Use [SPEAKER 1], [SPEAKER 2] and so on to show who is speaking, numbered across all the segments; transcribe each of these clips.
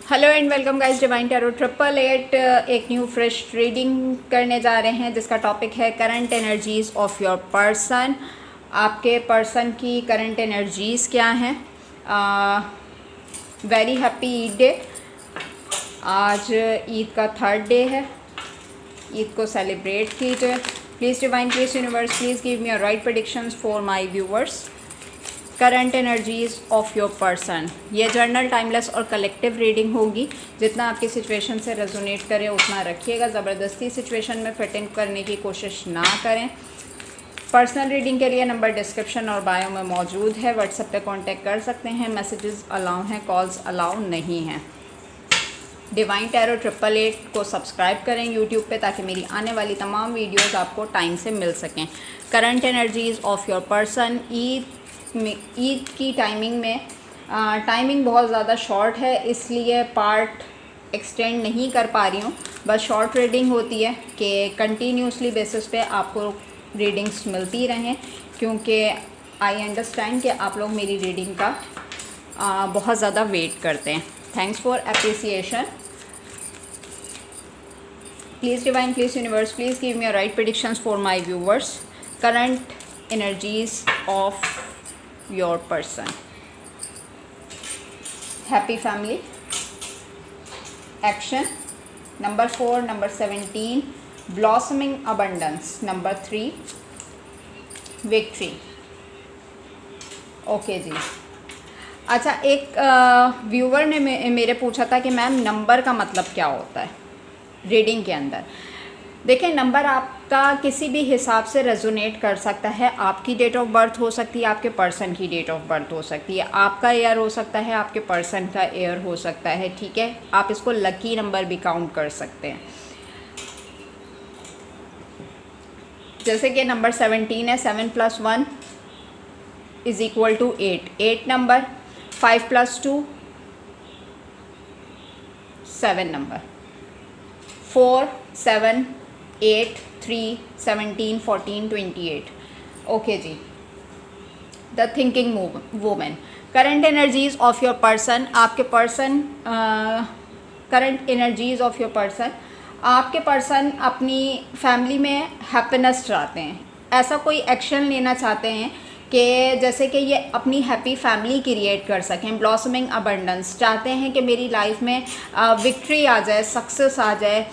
[SPEAKER 1] Hello and welcome guys, divine tarot 888 एक new fresh reading करने जा रहे हैं जिसका टॉपिक है current energies of your person. आपके पर्सन की करंट एनर्जीज़ क्या हैं। Very happy Eid day. आज ईद का 3rd डे है। ईद को सेलिब्रेट कीजिए। Please divine, please universe, please give me a right predictions for my viewers. Current energies of your person. ये जर्नल, टाइमलेस और कलेक्टिव रीडिंग होगी। जितना आपकी सिचुएशन से रेजोनेट करे उतना रखिएगा। ज़बरदस्ती सिचुएशन में फिटिंग करने की कोशिश ना करें। पर्सनल रीडिंग के लिए नंबर डिस्क्रिप्शन और बायो में मौजूद है। व्हाट्सएप पे कांटेक्ट कर सकते हैं। मैसेजेस अलाउ हैं, कॉल्स अलाउ नहीं हैं। डिवाइन टैरो 888 को सब्सक्राइब करें यूट्यूब पे ताकि मेरी आने वाली तमाम वीडियोस आपको टाइम से मिल सकें। Current energies of your person. Eid की टाइमिंग में टाइमिंग बहुत ज़्यादा शॉर्ट है, इसलिए पार्ट एक्सटेंड नहीं कर पा रही हूँ। बस शॉर्ट रीडिंग होती है कि कंटिन्यूसली बेसिस पे आपको रीडिंग्स मिलती रहें, क्योंकि आई अंडरस्टैंड कि आप लोग मेरी रीडिंग का बहुत ज़्यादा वेट करते हैं। Thanks for appreciation. Please divine, please universe, please give me a right predictions for my viewers. Current energies of your person. Happy family. Action. Number 4, number 17, blossoming abundance. Number 3, victory. Okay जी। अच्छा, एक viewer ने मेरे पूछा था कि ma'am number का मतलब क्या होता है रीडिंग के अंदर। देखिए, नंबर आपका किसी भी हिसाब से रेजोनेट कर सकता है। आपकी डेट ऑफ बर्थ हो सकती है, आपके पर्सन की डेट ऑफ बर्थ हो सकती है, आपका ईयर हो सकता है, आपके पर्सन का ईयर हो सकता है। ठीक है, आप इसको लकी नंबर भी काउंट कर सकते हैं। जैसे कि नंबर 17 है, 7 + 1 = 8। 8 नंबर, 5 + 2 7 नंबर, 4 7 8 3 17 14 28। ओके जी। The thinking women. Current energies of your person. आपके person current energies of your person. आपके पर्सन अपनी फैमिली में हैप्पीनेस चाहते हैं। ऐसा कोई एक्शन लेना चाहते हैं कि जैसे कि ये अपनी हैप्पी फैमिली क्रिएट कर सकें। ब्लॉसमिंग अबंडेंस चाहते हैं कि मेरी लाइफ में विक्ट्री आ जाए, सक्सेस आ जाए,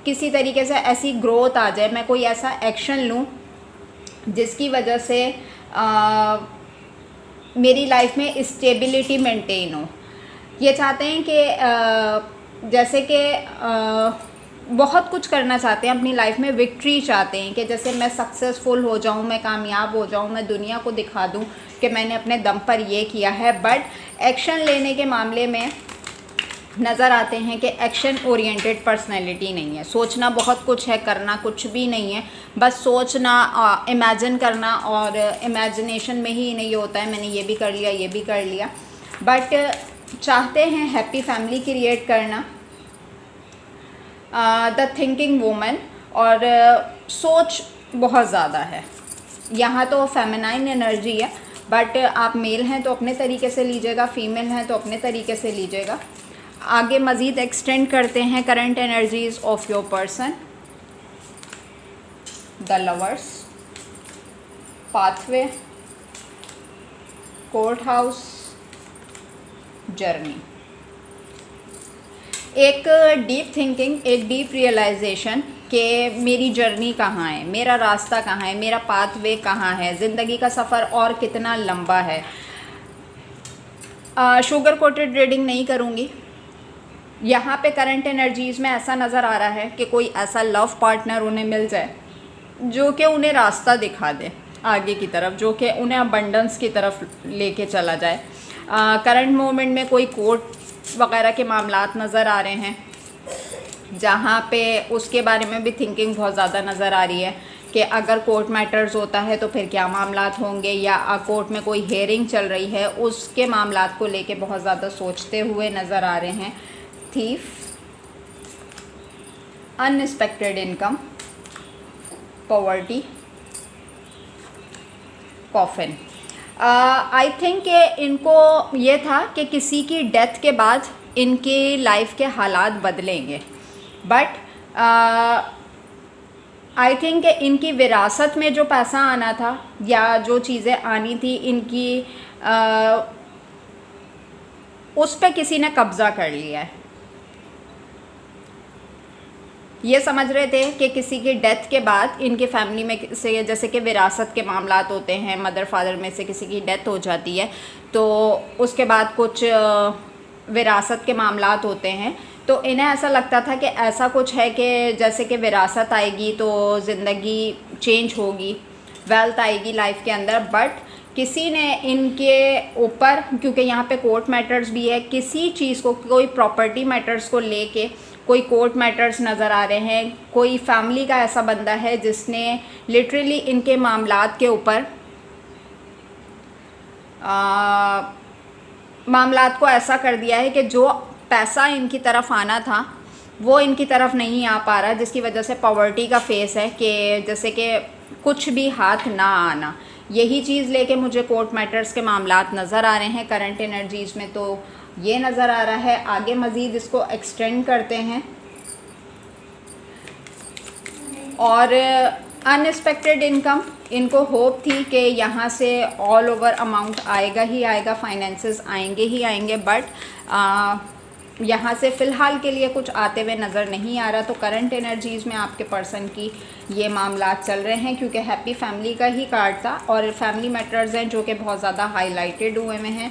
[SPEAKER 1] किसी तरीके से ऐसी ग्रोथ आ जाए, मैं कोई ऐसा एक्शन लूँ जिसकी वजह से मेरी लाइफ में स्टेबिलिटी मेंटेन हो। ये चाहते हैं कि जैसे कि बहुत कुछ करना चाहते हैं अपनी लाइफ में। विक्ट्री चाहते हैं कि जैसे मैं सक्सेसफुल हो जाऊं, मैं कामयाब हो जाऊं, मैं दुनिया को दिखा दूं कि मैंने अपने दम पर ये किया है। बट एक्शन लेने के मामले में नज़र आते हैं कि एक्शन ओरिएंटेड पर्सनैलिटी नहीं है। सोचना बहुत कुछ है, करना कुछ भी नहीं है। बस सोचना, इमेजिन करना, और इमेजिनेशन में ही नहीं होता है मैंने ये भी कर लिया, ये भी कर लिया। बट चाहते हैं हैप्पी फैमिली क्रिएट करना। The thinking women. और सोच बहुत ज़्यादा है। यहाँ तो फेमिनाइन एनर्जी है, बट आप मेल हैं तो अपने तरीके से लीजिएगा, फीमेल हैं तो अपने तरीके से लीजिएगा। आगे मज़ीद एक्सटेंड करते हैं current energies of your person. The lovers, pathway, court house, journey. एक डीप थिंकिंग, एक डीप रियलाइजेशन कि मेरी जर्नी कहाँ है, मेरा रास्ता कहाँ है, मेरा पाथवे कहाँ है, ज़िंदगी का सफ़र और कितना लंबा है। शुगर कोटेड रीडिंग नहीं करूँगी। यहाँ पे करंट एनर्जीज़ में ऐसा नज़र आ रहा है कि कोई ऐसा लव पार्टनर उन्हें मिल जाए जो कि उन्हें रास्ता दिखा दे आगे की तरफ, जो कि उन्हें अबंडेंस की तरफ लेके चला जाए। करंट मोमेंट में कोई कोर्ट वगैरह के मामलात नज़र आ रहे हैं, जहाँ पे उसके बारे में भी थिंकिंग बहुत ज़्यादा नज़र आ रही है कि अगर कोर्ट मैटर्स होता है तो फिर क्या मामलात होंगे, या कोर्ट में कोई हेयरिंग चल रही है उसके मामलात को लेके बहुत ज़्यादा सोचते हुए नज़र आ रहे हैं। Thief, unexpected income, poverty, coffin. I think इनको ये था कि किसी की डेथ के बाद इनकी लाइफ के हालात बदलेंगे, बट आई थिंक इनकी विरासत में जो पैसा आना था या जो चीज़ें आनी थी इनकी उस पे किसी ने कब्ज़ा कर लिया है। ये समझ रहे थे कि किसी की डेथ के बाद इनके फैमिली में से, जैसे कि विरासत के मामलात होते हैं, मदर फादर में से किसी की डेथ हो जाती है तो उसके बाद कुछ विरासत के मामलात होते हैं, तो इन्हें ऐसा लगता था कि ऐसा कुछ है कि जैसे कि विरासत आएगी तो ज़िंदगी चेंज होगी, वेल्थ आएगी लाइफ के अंदर। बट किसी ने इनके ऊपर, क्योंकि यहाँ पे कोर्ट मैटर्स भी है, किसी चीज़ को, कोई प्रॉपर्टी मैटर्स को लेके कोई कोर्ट मैटर्स नज़र आ रहे हैं। कोई फैमिली का ऐसा बंदा है जिसने लिटरली इनके मामलात के ऊपर मामलात को ऐसा कर दिया है कि जो पैसा इनकी तरफ आना था वो इनकी तरफ नहीं आ पा रहा, जिसकी वजह से पॉवर्टी का फेस है कि जैसे कि कुछ भी हाथ ना आना। यही चीज़ लेके मुझे कोर्ट मैटर्स के मामलात नज़र आ रहे हैं करंट एनर्जीज़ में, तो ये नज़र आ रहा है। आगे मज़ीद इसको एक्सटेंड करते हैं और अनएक्सपेक्टेड इनकम, इनको होप थी कि यहाँ से ऑल ओवर अमाउंट आएगा ही आएगा, फाइनेंसेस आएंगे ही आएंगे, बट यहाँ से फ़िलहाल के लिए कुछ आते हुए नज़र नहीं आ रहा। तो करंट एनर्जीज़ में आपके पर्सन की ये मामलात चल रहे हैं, क्योंकि हैप्पी फैमिली का ही कार्ड था और फैमिली मैटर्स हैं जो कि बहुत ज़्यादा हाईलाइटेड हुए में हैं।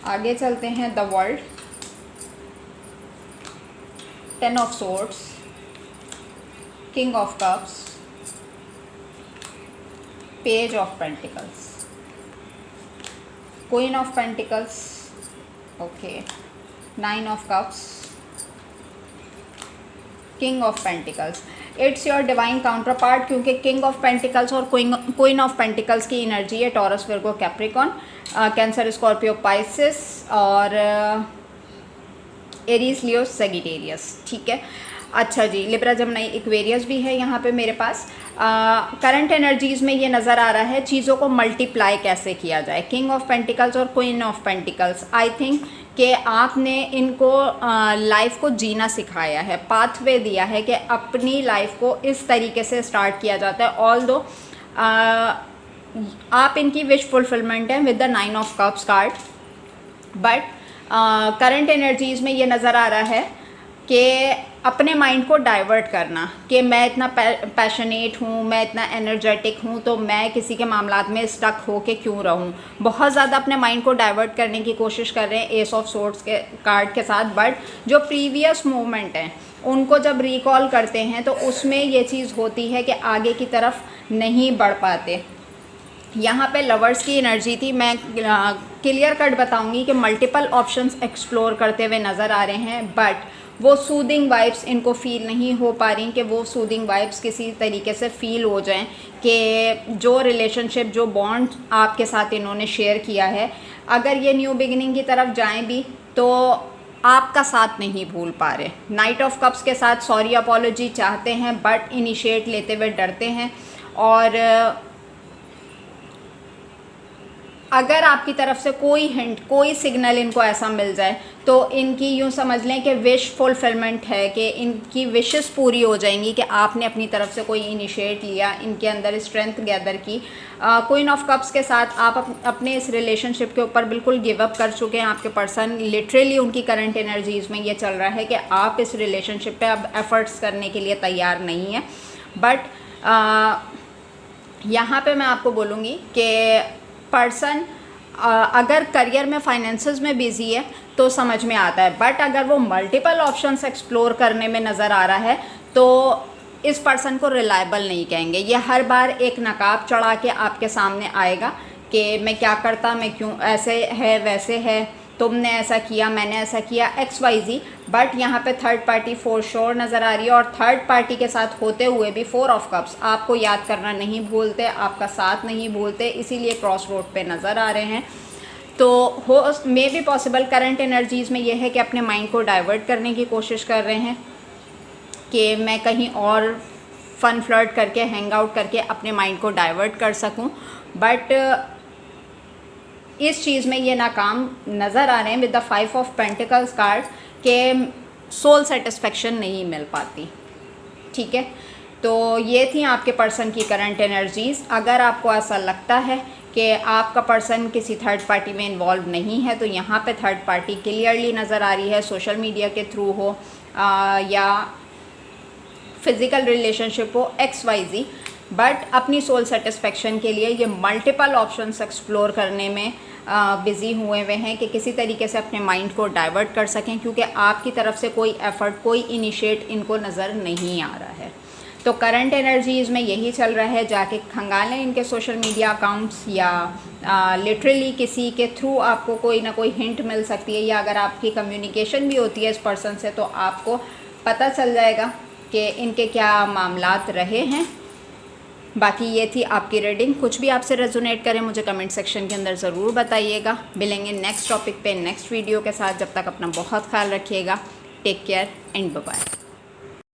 [SPEAKER 1] आगे चलते हैं। The world, 10 of swords, king of cups, page of pentacles, queen of pentacles, okay, 9 of cups, king of pentacles. It's your divine counter part, क्योंकि किंग ऑफ पेंटिकल्स और क्वीन ऑफ पेंटिकल्स की energy है taurus, Virgo, Capricorn, cancer, Scorpio, Pisces और Aries, लियो, Sagittarius. ठीक है, अच्छा जी, Libra, जमनाई, Aquarius भी है यहाँ पे मेरे पास। करंट एनर्जीज़ में ये नज़र आ रहा है चीज़ों को मल्टीप्लाई कैसे किया जाए। किंग ऑफ पेंटिकल्स और queen of pentacles, I think कि आपने इनको लाइफ को जीना सिखाया है, पाथवे दिया है कि अपनी लाइफ को इस तरीके से स्टार्ट किया जाता है। ऑल्दो आप इनकी विश फुलफिलमेंट है with the 9 of cups card, but current energies में ये नज़र आ रहा है कि अपने माइंड को डाइवर्ट करना कि मैं इतना पैशनेट हूँ, मैं इतना एनर्जेटिक हूँ, तो मैं किसी के मामलात में स्टक हो के क्यों रहूँ। बहुत ज़्यादा अपने माइंड को डाइवर्ट करने की कोशिश कर रहे हैं एस ऑफ सोर्ड्स के कार्ड के साथ, बट जो प्रीवियस मूवमेंट हैं उनको जब रिकॉल करते हैं तो उसमें ये चीज़ होती है कि आगे की तरफ नहीं बढ़ पाते। यहाँ पे लवर्स की एनर्जी थी। मैं क्लियर कट बताऊंगी कि मल्टीपल ऑप्शंस एक्सप्लोर करते हुए नज़र आ रहे हैं, बट वो सूदिंग वाइब्स इनको फ़ील नहीं हो पा रही कि वो सूदिंग वाइब्स किसी तरीके से फ़ील हो जाएं कि जो रिलेशनशिप, जो बॉन्ड आपके साथ इन्होंने शेयर किया है, अगर ये न्यू बिगिनिंग की तरफ जाएं भी तो आपका साथ नहीं भूल पा रहे। नाइट ऑफ कप्स के साथ सॉरी अपॉलॉजी चाहते हैं, बट इनिशिएट लेते हुए डरते हैं। और अगर आपकी तरफ से कोई हिंट, कोई सिग्नल इनको ऐसा मिल जाए तो इनकी यूँ समझ लें कि विश फुलफिलमेंट है, कि इनकी विशेस पूरी हो जाएंगी कि आपने अपनी तरफ से कोई इनिशिएट लिया, इनके अंदर स्ट्रेंथ गैदर की। क्वीन ऑफ कप्स के साथ आप अपने इस रिलेशनशिप के ऊपर बिल्कुल गिव अप कर चुके हैं। आपके पर्सन लिटरली, उनकी करंट एनर्जीज़ में ये चल रहा है कि आप इस रिलेशनशिप पे अब एफर्ट्स करने के लिए तैयार नहीं है। बट यहाँ पे मैं आपको बोलूँगी कि पर्सन अगर करियर में, फाइनेंसेस में बिजी है तो समझ में आता है, बट अगर वो मल्टीपल ऑप्शंस एक्सप्लोर करने में नज़र आ रहा है तो इस पर्सन को रिलायबल नहीं कहेंगे। ये हर बार एक नकाब चढ़ा के आपके सामने आएगा कि मैं क्या करता, मैं क्यों, ऐसे है वैसे है, तुमने ऐसा किया, मैंने ऐसा किया, XYZ। बट यहाँ पे थर्ड पार्टी फॉर श्योर नज़र आ रही है, और थर्ड पार्टी के साथ होते हुए भी 4 ऑफ कप्स आपको याद करना नहीं भूलते, आपका साथ नहीं भूलते, इसीलिए क्रॉस रोड पे नज़र आ रहे हैं। तो हो मे भी पॉसिबल करंट एनर्जीज़ में ये है कि अपने माइंड को डाइवर्ट करने की कोशिश कर रहे हैं कि मैं कहीं और फन फ्लर्ट करके, हैंग आउट करके अपने माइंड को डाइवर्ट कर सकूं। बट इस चीज़ में ये नाकाम नज़र आ रहे हैं with the 5 of pentacles card के सोल सेटिस्फेक्शन नहीं मिल पाती। ठीक है, तो ये थी आपके पर्सन की करंट एनर्जीज़। अगर आपको ऐसा लगता है कि आपका पर्सन किसी थर्ड पार्टी में इन्वॉल्व नहीं है तो यहाँ पे थर्ड पार्टी क्लियरली नज़र आ रही है, सोशल मीडिया के थ्रू हो या फिज़िकल रिलेशनशिप हो XYZ, बट अपनी सोल सेटिस्फेक्शन के लिए ये मल्टीपल ऑप्शंस एक्सप्लोर करने में बिज़ी हुए हुए हैं कि किसी तरीके से अपने माइंड को डाइवर्ट कर सकें, क्योंकि आपकी तरफ से कोई एफ़र्ट, कोई इनिशिएट इनको नज़र नहीं आ रहा है। तो करंट एनर्जीज़ में यही चल रहा है, जाके खंगालें इनके सोशल मीडिया अकाउंट्स या लिटरली किसी के थ्रू आपको कोई ना कोई हिंट मिल सकती है, या अगर आपकी कम्युनिकेशन भी होती है इस पर्सन से तो आपको पता चल जाएगा कि इनके क्या मामलात रहे हैं। बाकी ये थी आपकी रीडिंग। कुछ भी आपसे रेजोनेट करें मुझे कमेंट सेक्शन के अंदर ज़रूर बताइएगा। मिलेंगे नेक्स्ट टॉपिक पे नेक्स्ट वीडियो के साथ। जब तक अपना बहुत ख्याल रखिएगा। Take care and bye bye.